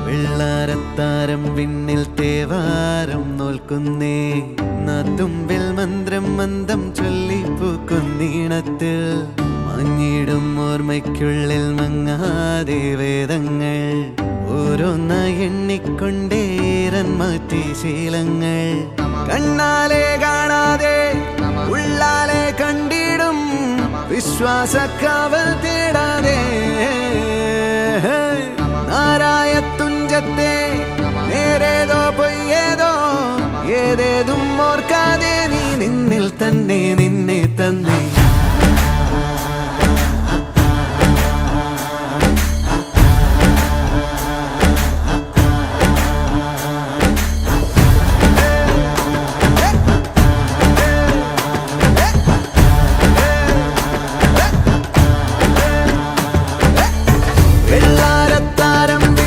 വെള്ളാരത്താരം വിണ്ണിൽ തേവാരം നോൽക്കുന്നേ നാത്തുമ്പിൽ മന്ത്രം മന്ദം ചൊല്ലിപ്പൂക്കുന്നീണത്തിൽ മങ്ങിടും ഓർമ്മയ്ക്കുള്ളിൽ മങ്ങാതെ വേദങ്ങൾ ഓരോന്നായി എണ്ണിക്കൊണ്ടേരൻ മാറ്റി ശീലങ്ങൾ കണ്ണാലെ കാണാതെ ഉള്ളാലെ കണ്ടിടും വിശ്വാസക്കാവൽ തേടാതെ നാരായ തുഞ്ചത്തെ നേരേതോ പൊയ്യേതോ ഏതേതും ഓർക്കാതെ നീ നിന്നിൽ തന്നെ നിന്നെ തന്നെ